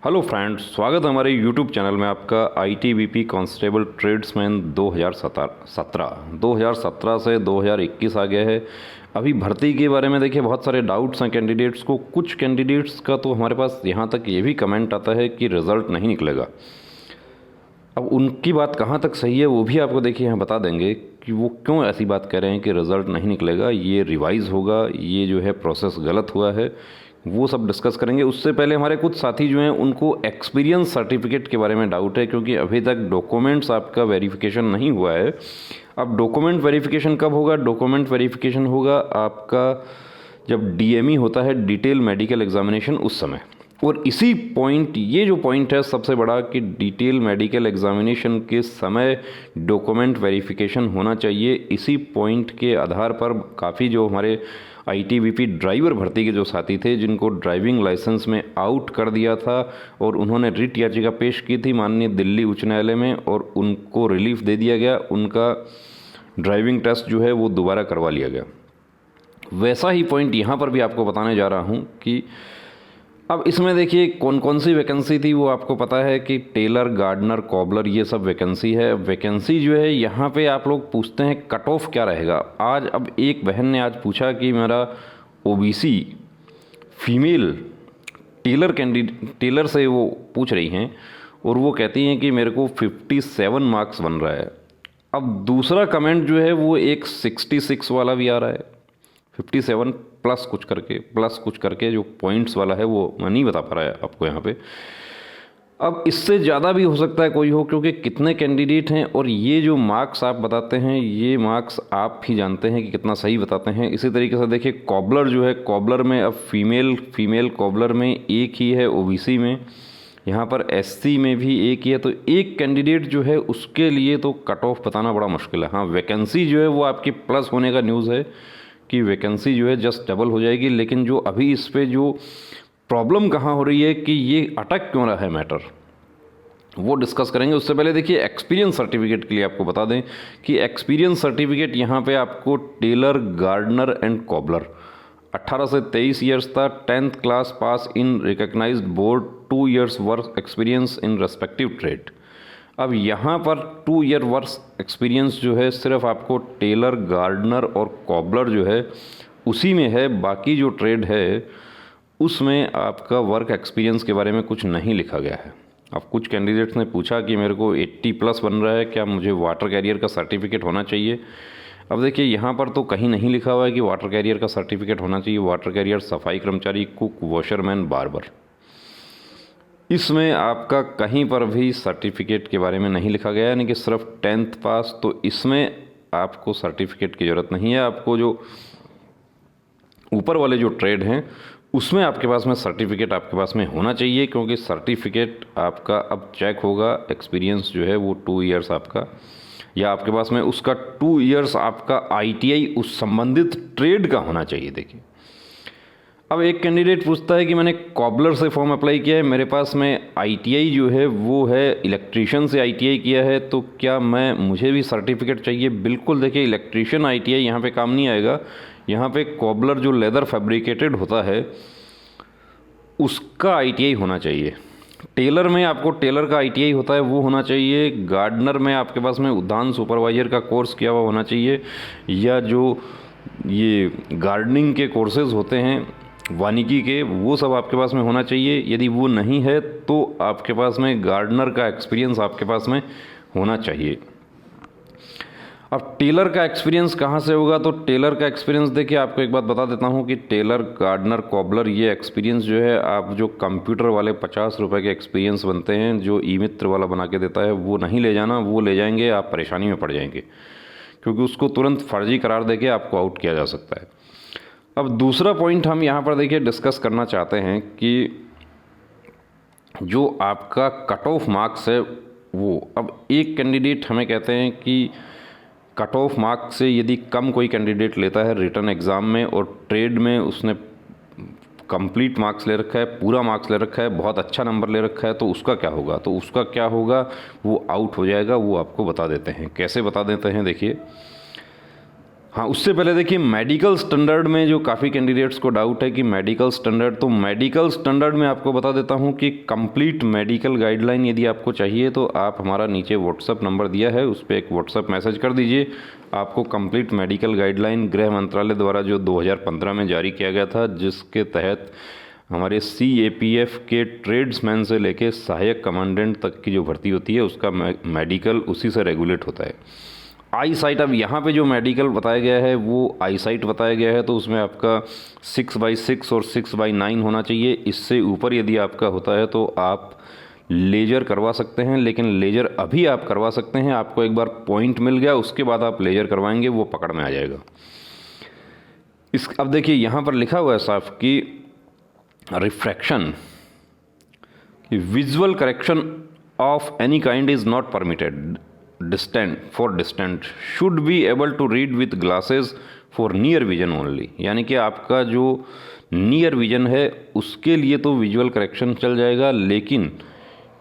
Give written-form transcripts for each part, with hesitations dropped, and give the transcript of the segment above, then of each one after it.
Hello friends, स्वागत है हमारे यूट्यूब चैनल में आपका। आईटीबीपी कांस्टेबल ट्रेड्समैन 2017 से 2021 आ गया है। अभी भर्ती के बारे में देखिए बहुत सारे डाउट्स हैं कैंडिडेट्स को। कुछ कैंडिडेट्स का तो हमारे पास यहाँ तक ये भी कमेंट आता है कि रिज़ल्ट नहीं निकलेगा। अब उनकी बात कहाँ तक सही है वो भी आपको देखिए यहाँ बता देंगे कि वो क्यों ऐसी बात कह रहे हैं कि रिज़ल्ट नहीं निकलेगा, ये रिवाइज़ होगा, ये जो है प्रोसेस गलत हुआ है, वो सब डिस्कस करेंगे। उससे पहले हमारे कुछ साथी जो हैं उनको एक्सपीरियंस सर्टिफिकेट के बारे में डाउट है, क्योंकि अभी तक डॉक्यूमेंट्स आपका वेरिफिकेशन नहीं हुआ है। अब डॉक्यूमेंट वेरिफिकेशन कब होगा? डॉक्यूमेंट वेरिफिकेशन होगा आपका जब डीएमई होता है, डिटेल मेडिकल एग्जामिनेशन, उस समय। और इसी पॉइंट, ये जो पॉइंट है सबसे बड़ा, कि डिटेल मेडिकल एग्जामिनेशन के समय डॉक्यूमेंट वेरिफिकेशन होना चाहिए। इसी पॉइंट के आधार पर काफ़ी जो हमारे आईटीबीपी ड्राइवर भर्ती के जो साथी थे, जिनको ड्राइविंग लाइसेंस में आउट कर दिया था और उन्होंने रिट याचिका पेश की थी माननीय दिल्ली उच्च न्यायालय में, और उनको रिलीफ दे दिया गया, उनका ड्राइविंग टेस्ट जो है वो दोबारा करवा लिया गया। वैसा ही पॉइंट यहाँ पर भी आपको बताने जा रहा हूँ कि अब इसमें देखिए कौन कौन सी वैकेंसी थी वो आपको पता है कि टेलर, गार्डनर, कॉबलर, ये सब वैकेंसी है। वैकेंसी जो है यहाँ पे आप लोग पूछते हैं कट ऑफ क्या रहेगा। आज अब एक बहन ने आज पूछा कि मेरा ओबीसी फीमेल टेलर से वो पूछ रही हैं, और वो कहती हैं कि मेरे को 57 मार्क्स बन रहा है। अब दूसरा कमेंट जो है वो एक 66 वाला भी आ रहा है, 57 प्लस कुछ करके जो पॉइंट्स वाला है वो मैं नहीं बता पा रहा है आपको यहाँ पे। अब इससे ज़्यादा भी हो सकता है कोई हो, क्योंकि कितने कैंडिडेट हैं, और ये जो मार्क्स आप बताते हैं ये मार्क्स आप ही जानते हैं कि कितना सही बताते हैं। इसी तरीके से देखिए कॉबलर जो है, कॉबलर में अब फीमेल कॉबलर में एक ही है, ओबीसी में, यहाँ पर एससी में भी एक ही है। तो एक कैंडिडेट जो है उसके लिए तो कट ऑफ बताना बड़ा मुश्किल है। हाँ, वैकेंसी जो है वो आपकी प्लस होने का न्यूज़ है कि वैकेंसी जो है जस्ट डबल हो जाएगी। लेकिन जो अभी इस पे जो प्रॉब्लम कहाँ हो रही है कि ये अटक क्यों रहा है मैटर, वो डिस्कस करेंगे। उससे पहले देखिए एक्सपीरियंस सर्टिफिकेट के लिए आपको बता दें कि एक्सपीरियंस सर्टिफिकेट यहाँ पे आपको टेलर, गार्डनर एंड कॉबलर 18 से 23 ईयर्स था, 10th class pass in recognized board, 2 years work experience in respective trade. अब यहाँ पर 2 year वर्क एक्सपीरियंस जो है सिर्फ आपको टेलर, गार्डनर और कॉबलर जो है उसी में है। बाकी जो ट्रेड है उसमें आपका वर्क एक्सपीरियंस के बारे में कुछ नहीं लिखा गया है। अब कुछ कैंडिडेट्स ने पूछा कि मेरे को 80+ बन रहा है, क्या मुझे वाटर कैरियर का सर्टिफिकेट होना चाहिए? अब देखिए यहाँ पर तो कहीं नहीं लिखा हुआ है कि वाटर कैरियर का सर्टिफिकेट होना चाहिए। वाटर कैरियर सफाई कर्मचारी, कुक, वॉशरमैन, बार्बर, इसमें आपका कहीं पर भी सर्टिफिकेट के बारे में नहीं लिखा गया है, यानी कि सिर्फ 10th पास। तो इसमें आपको सर्टिफिकेट की ज़रूरत नहीं है। आपको जो ऊपर वाले जो ट्रेड हैं उसमें आपके पास में सर्टिफिकेट आपके पास में होना चाहिए, क्योंकि सर्टिफिकेट आपका अब चेक होगा। एक्सपीरियंस जो है वो 2 years आपका, या आपके पास में उसका 2 years आपका आईटीआई उस संबंधित ट्रेड का होना चाहिए। देखिए अब एक कैंडिडेट पूछता है कि मैंने कॉबलर से फॉर्म अप्लाई किया है, मेरे पास में आईटीआई जो है वो है इलेक्ट्रीशियन से आईटीआई किया है, तो क्या मुझे भी सर्टिफिकेट चाहिए? बिल्कुल, देखिए इलेक्ट्रीशियन आईटीआई यहाँ पे काम नहीं आएगा। यहाँ पे कॉबलर जो लेदर फैब्रिकेटेड होता है उसका आईटीआई होना चाहिए। टेलर में आपको टेलर का आईटीआई होता है वो होना चाहिए। गार्डनर में आपके पास में उद्यान सुपरवाइजर का कोर्स किया हुआ होना चाहिए, या जो ये गार्डनिंग के कोर्सेज होते हैं वानिकी के, वो सब आपके पास में होना चाहिए। यदि वो नहीं है तो आपके पास में गार्डनर का एक्सपीरियंस आपके पास में होना चाहिए। अब टेलर का एक्सपीरियंस कहाँ से होगा? तो टेलर का एक्सपीरियंस देखिए आपको एक बात बता देता हूँ कि टेलर, गार्डनर, कॉबलर, ये एक्सपीरियंस जो है आप जो कंप्यूटर वाले 50 रुपये के एक्सपीरियंस बनते हैं, जो ई मित्र वाला बना के देता है, वो नहीं ले जाना। वो ले जाएंगे आप परेशानी में पड़ जाएंगे, क्योंकि उसको तुरंत फर्जी करार देके आपको आउट किया जा सकता है। अब दूसरा पॉइंट हम यहाँ पर देखिए डिस्कस करना चाहते हैं कि जो आपका कट ऑफ मार्क्स है वो, अब एक कैंडिडेट हमें कहते हैं कि कट ऑफ मार्क्स से यदि कम कोई कैंडिडेट लेता है रिटन एग्ज़ाम में और ट्रेड में उसने कंप्लीट मार्क्स ले रखा है, पूरा मार्क्स ले रखा है, बहुत अच्छा नंबर ले रखा है, तो उसका क्या होगा? तो उसका क्या होगा, वो आउट हो जाएगा। वो आपको बता देते हैं। कैसे बता देते हैं? देखिए हाँ, उससे पहले देखिए मेडिकल स्टैंडर्ड में जो काफ़ी कैंडिडेट्स को डाउट है कि मेडिकल स्टैंडर्ड, तो मेडिकल स्टैंडर्ड में आपको बता देता हूँ कि कंप्लीट मेडिकल गाइडलाइन यदि आपको चाहिए तो आप हमारा नीचे व्हाट्सअप नंबर दिया है, उस पर एक व्हाट्सअप मैसेज कर दीजिए। आपको कंप्लीट मेडिकल गाइडलाइन गृह मंत्रालय द्वारा जो 2015 में जारी किया गया था, जिसके तहत हमारे CAPF के ट्रेड्समैन से लेके सहायक कमांडेंट तक की जो भर्ती होती है उसका मेडिकल उसी से रेगुलेट होता है। आई साइट, अब यहाँ पे जो मेडिकल बताया गया है वो आई साइट बताया गया है, तो उसमें आपका 6/6 और 6/9 होना चाहिए। इससे ऊपर यदि आपका होता है तो आप लेजर करवा सकते हैं, लेकिन लेजर अभी आप करवा सकते हैं, आपको एक बार पॉइंट मिल गया उसके बाद आप लेजर करवाएंगे वो पकड़ में आ जाएगा। अब देखिए यहाँ पर लिखा हुआ है साफ कि refraction, visual correction of any kind is not permitted, distant should be able to read with glasses for near vision only. यानी कि आपका जो नियर विजन है उसके लिए तो विजुअल करेक्शन चल जाएगा, लेकिन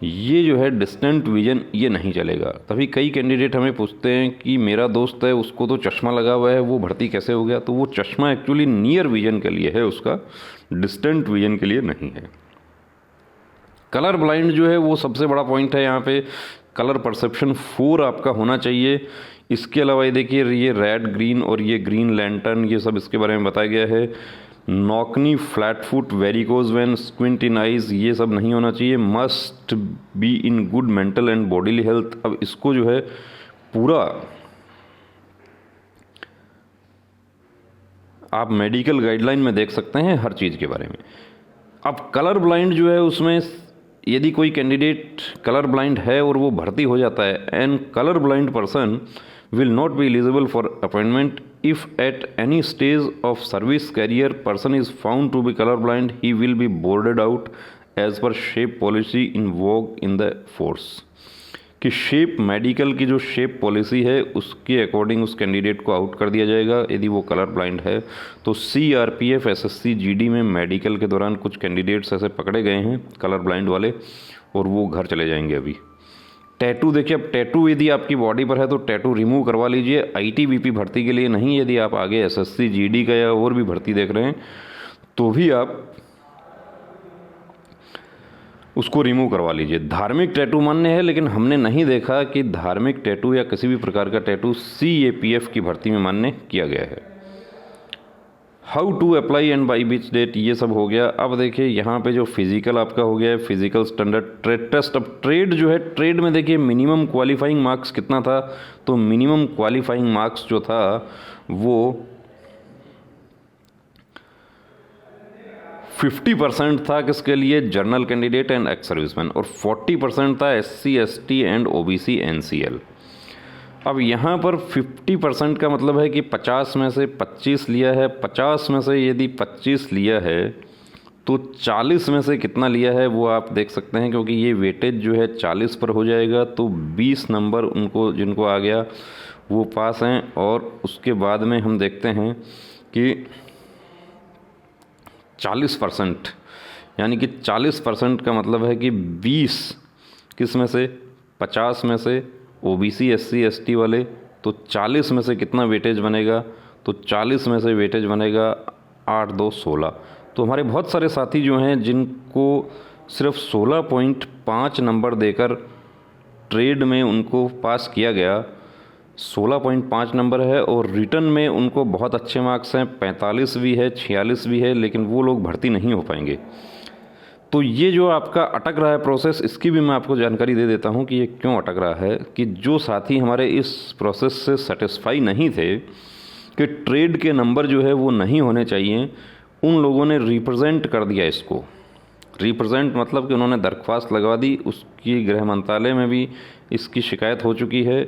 ये जो है डिस्टेंट विजन ये नहीं चलेगा। तभी कई कैंडिडेट हमें पूछते हैं कि मेरा दोस्त है उसको तो चश्मा लगा हुआ है, वो भर्ती कैसे हो गया? तो वो चश्मा एक्चुअली नियर विजन के लिए है, उसका डिस्टेंट विजन के लिए नहीं है। कलर ब्लाइंड जो है वो सबसे बड़ा पॉइंट है यहाँ पे। कलर परसेप्शन 4 आपका होना चाहिए। इसके अलावा ये देखिए, ये रेड ग्रीन और ये ग्रीन लैंटर्न, ये सब इसके बारे में बताया गया है। Knock knee, flat foot, varicose vein, squint इन आइज, ये सब नहीं होना चाहिए। Must be in good mental and bodily health. अब इसको जो है पूरा आप मेडिकल गाइडलाइन में देख सकते हैं हर चीज़ के बारे में। अब कलर ब्लाइंड जो है उसमें यदि कोई कैंडिडेट कलर ब्लाइंड है और वो भर्ती हो जाता है, and colour blind person will not be eligible for appointment if at any stage of service career person is found to be colour blind, he will be boarded out as per shape policy in vogue in the force. कि shape medical की जो shape policy है उसके according उस candidate को out कर दिया जाएगा यदि वो कलर ब्लाइंड है। तो CRPF SSC GD में मेडिकल के दौरान कुछ कैंडिडेट्स ऐसे पकड़े गए हैं कलर ब्लाइंड वाले, और वो घर चले जाएंगे अभी। टैटू देखिए, अब टैटू यदि आपकी बॉडी पर है तो टैटू रिमूव करवा लीजिए। ITBP भर्ती के लिए नहीं, यदि आप आगे SSC GD का या और भी भर्ती देख रहे हैं तो भी आप उसको रिमूव करवा लीजिए। धार्मिक टैटू मान्य है, लेकिन हमने नहीं देखा कि धार्मिक टैटू या किसी भी प्रकार का टैटू CAPF की भर्ती में मान्य किया गया है। How to apply and by which date, ये सब हो गया। अब देखिए यहाँ पे जो फिजिकल आपका हो गया है, फिजिकल स्टैंडर्ड, ट्रेड टेस्ट। अब ट्रेड जो है, ट्रेड में देखिए मिनिमम क्वालिफाइंग मार्क्स कितना था, तो मिनिमम क्वालिफाइंग मार्क्स जो था वो 50% था किसके लिए, journal candidate and ex serviceman, और 40% था SC ST and OBC NCL। अब यहाँ पर 50% का मतलब है कि 50 में से 25 लिया है। 50 में से यदि 25 लिया है तो 40 में से कितना लिया है वो आप देख सकते हैं, क्योंकि ये वेटेज जो है 40 पर हो जाएगा। तो 20 नंबर उनको जिनको आ गया वो पास हैं। और उसके बाद में हम देखते हैं कि 40%, यानी कि 40% का मतलब है कि 20 किस में से, 50 में से OBC SC ST वाले, तो 40 में से कितना वेटेज बनेगा, तो 40 में से वेटेज बनेगा 8 2 16। तो हमारे बहुत सारे साथी जो हैं जिनको सिर्फ 16.5 नंबर देकर ट्रेड में उनको पास किया गया, 16.5 नंबर है, और रिटर्न में उनको बहुत अच्छे मार्क्स हैं, 45 भी है, 46 भी है, लेकिन वो लोग भर्ती नहीं हो पाएंगे। तो ये जो आपका अटक रहा है प्रोसेस, इसकी भी मैं आपको जानकारी दे देता हूँ कि ये क्यों अटक रहा है। कि जो साथी हमारे इस प्रोसेस से सेटिस्फाई नहीं थे कि ट्रेड के नंबर जो है वो नहीं होने चाहिए, उन लोगों ने रिप्रेजेंट कर दिया इसको। रिप्रेजेंट मतलब कि उन्होंने दरख्वास्त लगवा दी, उसकी गृह मंत्रालय में भी इसकी शिकायत हो चुकी है,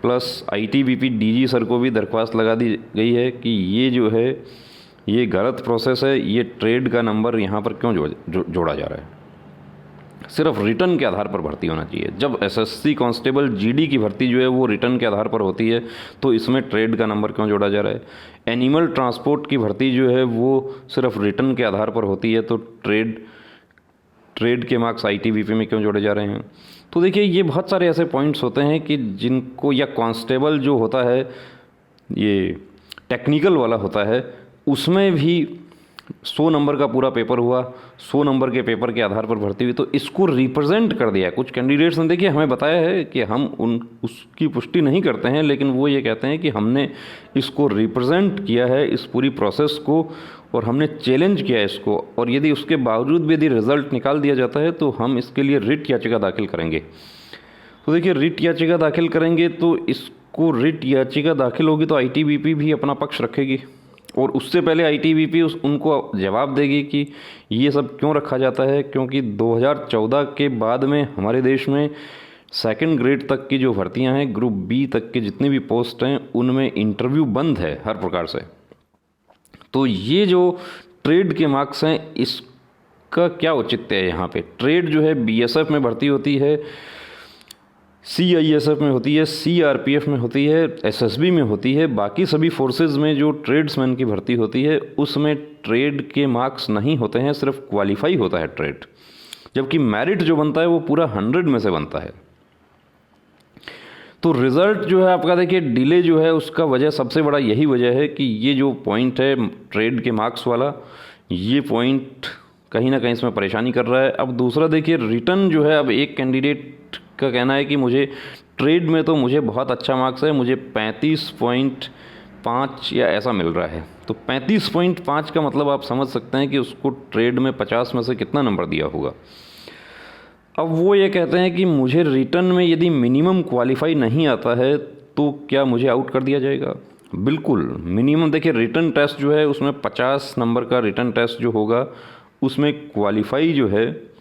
प्लस ITBP DG सर को भी दरख्वास्त लगा दी गई है कि ये जो है ये गलत प्रोसेस है, ये ट्रेड का नंबर यहाँ पर क्यों जोड़ा जा रहा है। सिर्फ रिटर्न के आधार पर भर्ती होना चाहिए। जब SSC कांस्टेबल GD की भर्ती जो है वो रिटर्न के आधार पर होती है, तो इसमें ट्रेड का नंबर क्यों जोड़ा जा रहा है। एनिमल ट्रांसपोर्ट की भर्ती जो है वो सिर्फ रिटर्न के आधार पर होती है, तो ट्रेड के मार्क्स ITBP में क्यों जोड़े जा रहे हैं। तो देखिए ये बहुत सारे ऐसे पॉइंट्स होते हैं कि जिनको, या कांस्टेबल जो होता है, ये टेक्निकल वाला होता है उसमें भी 100 नंबर का पूरा पेपर हुआ, 100 नंबर के पेपर के आधार पर भर्ती हुई, तो इसको रिप्रेजेंट कर दिया है। कुछ कैंडिडेट्स ने देखिए हमें बताया है कि हम उसकी पुष्टि नहीं करते हैं, लेकिन वो ये कहते हैं कि हमने इसको रिप्रेजेंट किया है इस पूरी प्रोसेस को, और हमने चैलेंज किया है इसको, और यदि उसके बावजूद भी यदि रिजल्ट निकाल दिया जाता है तो हम इसके लिए रिट याचिका दाखिल करेंगे। तो देखिए रिट याचिका दाखिल करेंगे तो इसको रिट याचिका दाखिल होगी तो आईटीबीपी भी अपना पक्ष रखेगी, और उससे पहले आईटीबीपी उनको जवाब देगी कि ये सब क्यों रखा जाता है, क्योंकि 2014 के बाद में हमारे देश में सेकंड ग्रेड तक की जो भर्तियां हैं, ग्रुप बी तक के जितने भी पोस्ट हैं उनमें इंटरव्यू बंद है हर प्रकार से। तो ये जो ट्रेड के मार्क्स हैं इसका क्या औचित्य है यहाँ पे। ट्रेड जो है बीएसएफ में भर्ती होती है, सीआईएसएफ में होती है, सीआरपीएफ में होती है, एसएसबी में होती है, बाकी सभी फोर्सेज में जो ट्रेड्समैन की भर्ती होती है उसमें ट्रेड के मार्क्स नहीं होते हैं, सिर्फ क्वालिफाई होता है ट्रेड, जबकि मेरिट जो बनता है वो पूरा 100 में से बनता है। तो रिज़ल्ट जो है आपका देखिए डिले जो है उसका वजह सबसे बड़ा यही वजह है कि ये जो पॉइंट है ट्रेड के मार्क्स वाला, ये पॉइंट कहीं ना कहीं इसमें परेशानी कर रहा है। अब दूसरा देखिए रिटर्न जो है, अब एक कैंडिडेट का कहना है कि मुझे ट्रेड में तो मुझे बहुत अच्छा मार्क्स है, मुझे 35.5 या ऐसा मिल रहा है। तो 35.5 का मतलब आप समझ सकते हैं कि उसको ट्रेड में 50 में से कितना नंबर दिया होगा। अब वो ये कहते हैं कि मुझे रिटर्न में यदि मिनिमम क्वालिफाई नहीं आता है तो क्या मुझे आउट कर दिया जाएगा। बिल्कुल मिनिमम देखिए रिटर्न टेस्ट जो है उसमें 50 नंबर का रिटर्न टेस्ट जो होगा उसमें क्वालिफाई जो है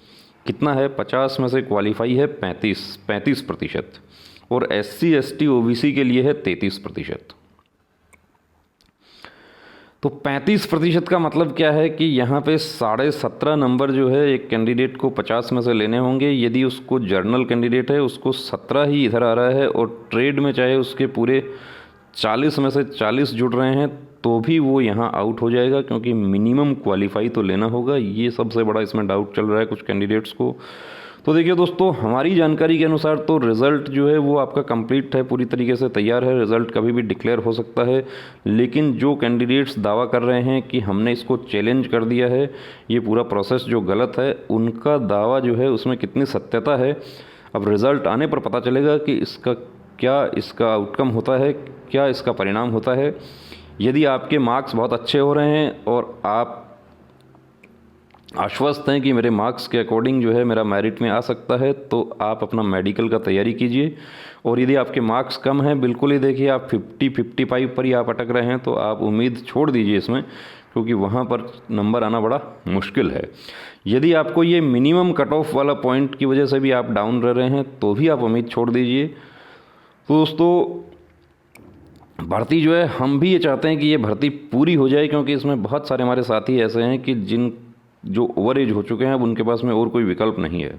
कितना है, 50 में से क्वालिफाई है 35%, और SC ST OBC के लिए है 33%। तो 35% का मतलब क्या है कि यहाँ पे 17.5 नंबर जो है एक कैंडिडेट को 50 में से लेने होंगे। यदि उसको जर्नल कैंडिडेट है उसको 17 ही इधर आ रहा है, और ट्रेड में चाहे उसके पूरे 40 में से 40 जुड़ रहे हैं तो भी वो यहाँ आउट हो जाएगा, क्योंकि मिनिमम क्वालिफाई तो लेना होगा। ये सबसे बड़ा इसमें डाउट चल रहा है कुछ कैंडिडेट्स को। तो देखिए दोस्तों, हमारी जानकारी के अनुसार तो रिज़ल्ट जो है वो आपका कंप्लीट है, पूरी तरीके से तैयार है, रिज़ल्ट कभी भी डिक्लेयर हो सकता है। लेकिन जो कैंडिडेट्स दावा कर रहे हैं कि हमने इसको चैलेंज कर दिया है, ये पूरा प्रोसेस जो गलत है, उनका दावा जो है उसमें कितनी सत्यता है अब रिज़ल्ट आने पर पता चलेगा कि क्या इसका आउटकम होता है, क्या इसका परिणाम होता है। यदि आपके मार्क्स बहुत अच्छे हो रहे हैं और आप आश्वस्त हैं कि मेरे मार्क्स के अकॉर्डिंग जो है मेरा मेरिट में आ सकता है, तो आप अपना मेडिकल का तैयारी कीजिए। और यदि आपके मार्क्स कम हैं, बिल्कुल ही देखिए आप 50-55 पर ही आप अटक रहे हैं, तो आप उम्मीद छोड़ दीजिए इसमें, क्योंकि वहाँ पर नंबर आना बड़ा मुश्किल है। यदि आपको ये मिनिमम कट ऑफ वाला पॉइंट की वजह से भी आप डाउन रह रहे हैं तो भी आप उम्मीद छोड़ दीजिए। तो दोस्तों, भर्ती जो है हम भी ये चाहते हैं कि ये भर्ती पूरी हो जाए, क्योंकि इसमें बहुत सारे हमारे साथी ऐसे हैं कि जो ओवर एज हो चुके हैं, अब उनके पास में और कोई विकल्प नहीं है।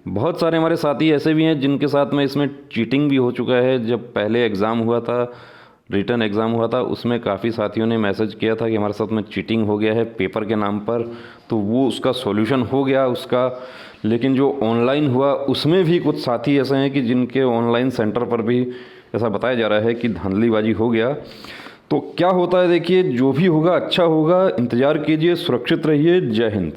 बहुत सारे हमारे साथी ऐसे भी हैं जिनके साथ में इसमें चीटिंग भी हो चुका है। जब पहले एग्ज़ाम हुआ था, रिटन एग्ज़ाम हुआ था, उसमें काफ़ी साथियों ने मैसेज किया था कि हमारे साथ में चीटिंग हो गया है पेपर के नाम पर, तो वो उसका सॉल्यूशन हो गया उसका। लेकिन जो ऑनलाइन हुआ उसमें भी कुछ साथी ऐसे हैं कि जिनके ऑनलाइन सेंटर पर भी ऐसा बताया जा रहा है कि धांधलीबाजी हो गया। तो क्या होता है देखिए, जो भी होगा अच्छा होगा, इंतज़ार कीजिए, सुरक्षित रहिए। जय हिंद।